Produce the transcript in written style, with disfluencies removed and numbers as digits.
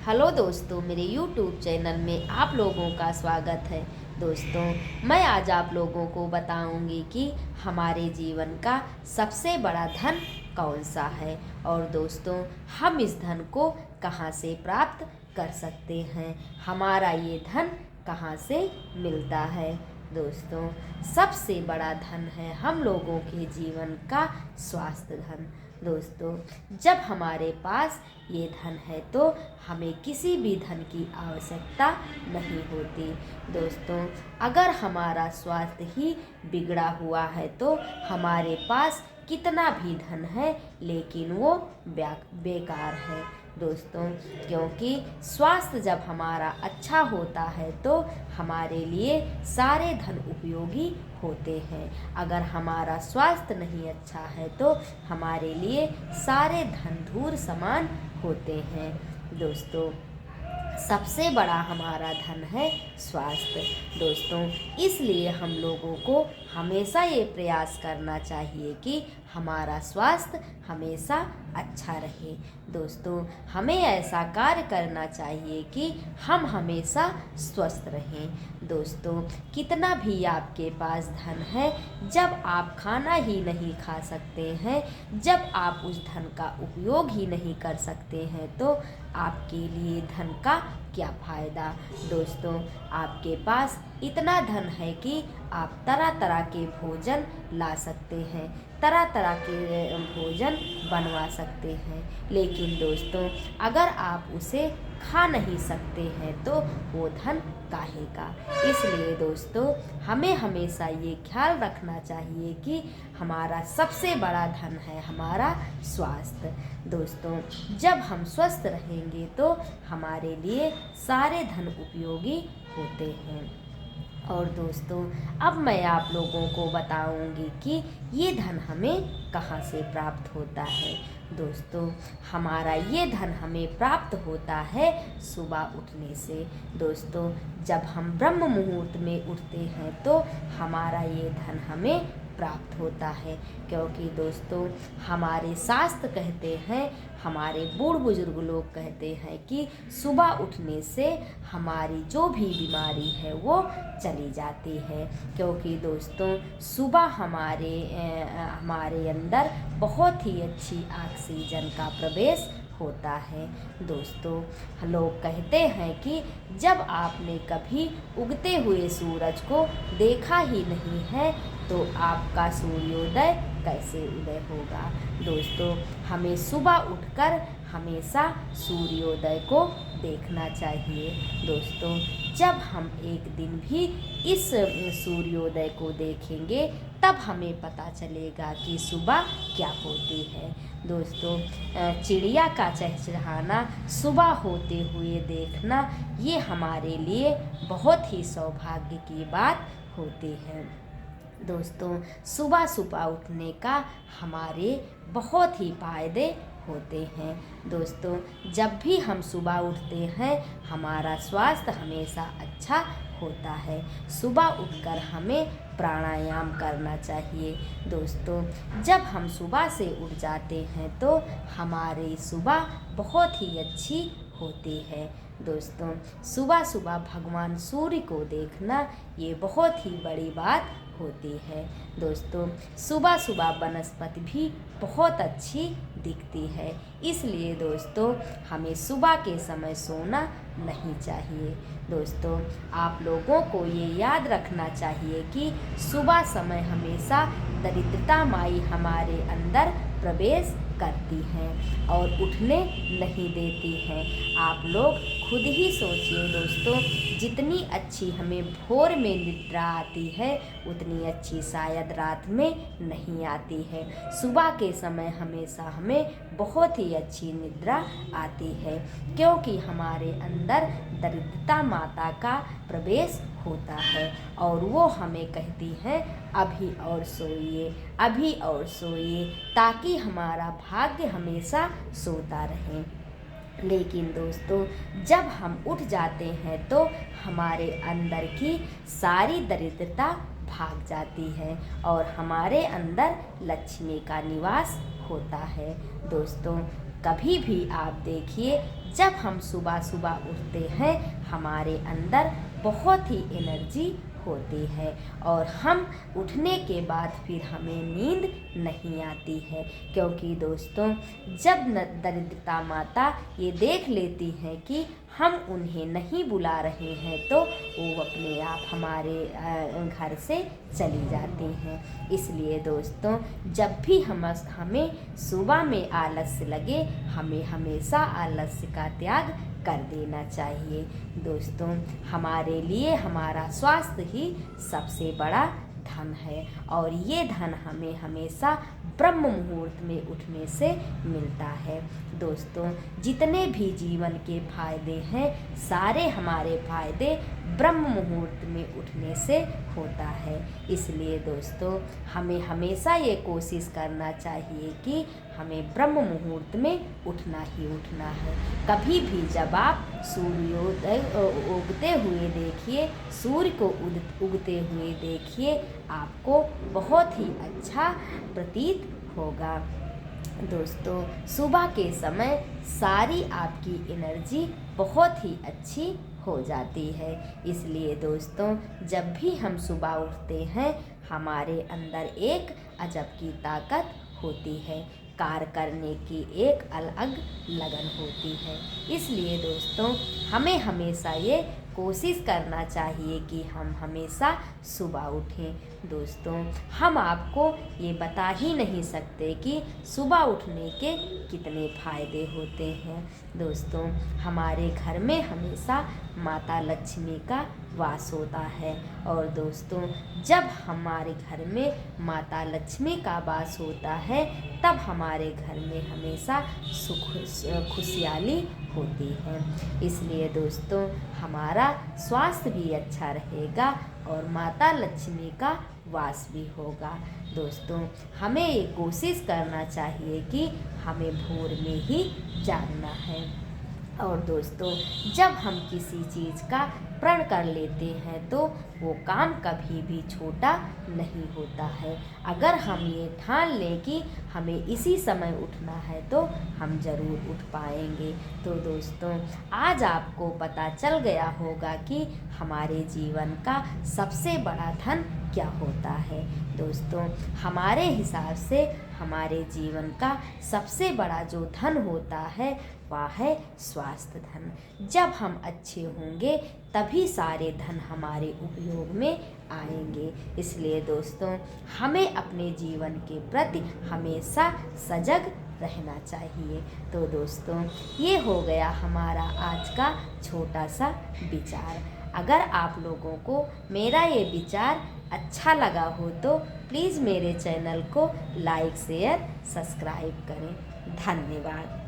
Hello दोस्तों, मेरे YouTube channel में आप लोगों का स्वागत है। दोस्तों, मैं आज आप लोगों को बताऊंगी कि हमारे जीवन का सबसे बड़ा धन कौन सा है और दोस्तों हम इस धन को कहां से प्राप्त कर सकते हैं, हमारा ये धन कहां से मिलता है। दोस्तों, सबसे बड़ा धन है हम लोगों के जीवन का स्वास्थ्य धन। दोस्तों, जब हमारे पास ये धन है तो हमें किसी भी धन की आवश्यकता नहीं होती। दोस्तों, अगर हमारा स्वास्थ्य ही बिगड़ा हुआ है तो हमारे पास कितना भी धन है लेकिन वो बेकार है। दोस्तों, क्योंकि स्वास्थ्य जब हमारा अच्छा होता है तो हमारे लिए सारे धन उपयोगी होते हैं। अगर हमारा स्वास्थ्य नहीं अच्छा है तो हमारे लिए सारे धन धूल समान होते हैं। दोस्तों, सबसे बड़ा हमारा धन है स्वास्थ्य। दोस्तों, इसलिए हम लोगों को हमेशा ये प्रयास करना चाहिए कि हमारा स्वास्थ्य हमेशा अच्छा रहे। दोस्तों, हमें ऐसा कार्य करना चाहिए कि हम हमेशा स्वस्थ रहें। दोस्तों, कितना भी आपके पास धन है, जब आप खाना ही नहीं खा सकते हैं, जब आप उस धन का उपयोग ही नहीं कर सकते हैं तो आपके लिए धन का क्या फ़ायदा। दोस्तों, आपके पास इतना धन है कि आप तरह तरह के भोजन ला सकते हैं, तरह तरह के भोजन बनवा सकते हैं, लेकिन दोस्तों अगर आप उसे खा नहीं सकते हैं तो वो धन काहे का। इसलिए दोस्तों हमें हमेशा ये ख्याल रखना चाहिए कि हमारा सबसे बड़ा धन है हमारा स्वास्थ्य। दोस्तों, जब हम स्वस्थ रहेंगे तो हमारे लिए सारे धन उपयोगी होते हैं। और दोस्तों, अब मैं आप लोगों को बताऊंगी कि ये धन हमें कहाँ से प्राप्त होता है। दोस्तों, हमारा ये धन हमें प्राप्त होता है सुबह उठने से। दोस्तों, जब हम ब्रह्म मुहूर्त में उठते हैं तो हमारा ये धन हमें प्राप्त होता है, क्योंकि दोस्तों हमारे शास्त्र कहते हैं, हमारे बूढ़ बुजुर्ग लोग कहते हैं कि सुबह उठने से हमारी जो भी बीमारी है वो चली जाती है। क्योंकि दोस्तों सुबह हमारे अंदर बहुत ही अच्छी ऑक्सीजन का प्रवेश होता है। दोस्तों, लोग कहते हैं कि जब आपने कभी उगते हुए सूरज को देखा ही नहीं है तो आपका सूर्योदय कैसे उदय होगा। दोस्तों, हमें सुबह उठकर हमेशा सूर्योदय को देखना चाहिए। दोस्तों, जब हम एक दिन भी इस सूर्योदय को देखेंगे तब हमें पता चलेगा कि सुबह क्या होती है। दोस्तों, चिड़िया का चहचहाना सुबह होते हुए देखना ये हमारे लिए बहुत ही सौभाग्य की बात होती है। दोस्तों, सुबह सुबह उठने का हमारे बहुत ही फायदे होते हैं। दोस्तों, जब भी हम सुबह उठते हैं हमारा स्वास्थ्य हमेशा अच्छा होता है। सुबह उठकर हमें प्राणायाम करना चाहिए। दोस्तों, जब हम सुबह से उठ जाते हैं तो हमारी सुबह बहुत ही अच्छी होती है। दोस्तों, सुबह सुबह भगवान सूर्य को देखना ये बहुत ही बड़ी बात होती है। दोस्तों, सुबह सुबह वनस्पति भी बहुत अच्छी दिखती है, इसलिए दोस्तों हमें सुबह के समय सोना नहीं चाहिए। दोस्तों, आप लोगों को ये याद रखना चाहिए कि सुबह समय हमेशा दरिद्रता माई हमारे अंदर प्रवेश करती हैं और उठने नहीं देती हैं। आप लोग खुद ही सोचिए दोस्तों, जितनी अच्छी हमें भोर में निद्रा आती है उतनी अच्छी शायद रात में नहीं आती है। सुबह के समय हमेशा हमें बहुत ही अच्छी निद्रा आती है, क्योंकि हमारे अंदर दरिद्रता माता का प्रवेश होता है और वो हमें कहती है अभी और सोइए, अभी और सोइए, ताकि हमारा भाग्य हमेशा सोता रहे। लेकिन दोस्तों, जब हम उठ जाते हैं तो हमारे अंदर की सारी दरिद्रता भाग जाती है और हमारे अंदर लक्ष्मी का निवास होता है। दोस्तों, कभी भी आप देखिए, जब हम सुबह सुबह उठते हैं हमारे अंदर बहुत ही एनर्जी होती है और हम उठने के बाद फिर हमें नींद नहीं आती है, क्योंकि दोस्तों जब दरिद्रता माता ये देख लेती हैं कि हम उन्हें नहीं बुला रहे हैं तो वो अपने आप हमारे घर से चली जाती हैं। इसलिए दोस्तों जब भी हमें सुबह में आलस्य लगे हमें हमेशा आलस्य का त्याग कर देना चाहिए। दोस्तों हमारे लिए हमारा स्वास्थ्य ही सबसे बड़ा धन है और ये धन हमें हमेशा ब्रह्म मुहूर्त में उठने से मिलता है। दोस्तों जितने भी जीवन के फायदे हैं सारे हमारे फायदे ब्रह्म मुहूर्त में उठने से होता है। इसलिए दोस्तों हमें हमेशा ये कोशिश करना चाहिए कि हमें ब्रह्म मुहूर्त में उठना ही उठना है। कभी भी जब आप सूर्योदय उगते हुए देखिए, सूर्य को उगते हुए देखिए, आपको बहुत ही अच्छा प्रतीत होगा। दोस्तों सुबह के समय सारी आपकी एनर्जी बहुत ही अच्छी हो जाती है। इसलिए दोस्तों जब भी हम सुबह उठते हैं हमारे अंदर एक अजब की ताकत होती है, कार्य करने की एक अलग लगन होती है। इसलिए दोस्तों हमें हमेशा ये कोशिश करना चाहिए कि हम हमेशा सुबह उठें। दोस्तों हम आपको ये बता ही नहीं सकते कि सुबह उठने के कितने फ़ायदे होते हैं। दोस्तों हमारे घर में हमेशा माता लक्ष्मी का वास होता है और दोस्तों जब हमारे घर में माता लक्ष्मी का वास होता है तब हमारे घर में हमेशा खुशहाली होती है। इसलिए दोस्तों हमारा स्वास्थ्य भी अच्छा रहेगा और माता लक्ष्मी का वास भी होगा। दोस्तों हमें ये कोशिश करना चाहिए कि हमें भोर में ही जागना है और दोस्तों जब हम किसी चीज़ का प्रण कर लेते हैं तो वो काम कभी भी छोटा नहीं होता है। अगर हम ये ठान लें कि हमें इसी समय उठना है तो हम ज़रूर उठ पाएंगे। तो दोस्तों आज आपको पता चल गया होगा कि हमारे जीवन का सबसे बड़ा धन क्या होता है। दोस्तों हमारे हिसाब से हमारे जीवन का सबसे बड़ा जो धन होता है वह है स्वास्थ्य धन। जब हम अच्छे होंगे तभी सारे धन हमारे उपयोग में आएंगे। इसलिए दोस्तों हमें अपने जीवन के प्रति हमेशा सजग रहना चाहिए। तो दोस्तों ये हो गया हमारा आज का छोटा सा विचार। अगर आप लोगों को मेरा ये विचार अच्छा लगा हो तो प्लीज़ मेरे चैनल को लाइक शेयर सब्सक्राइब करें। धन्यवाद।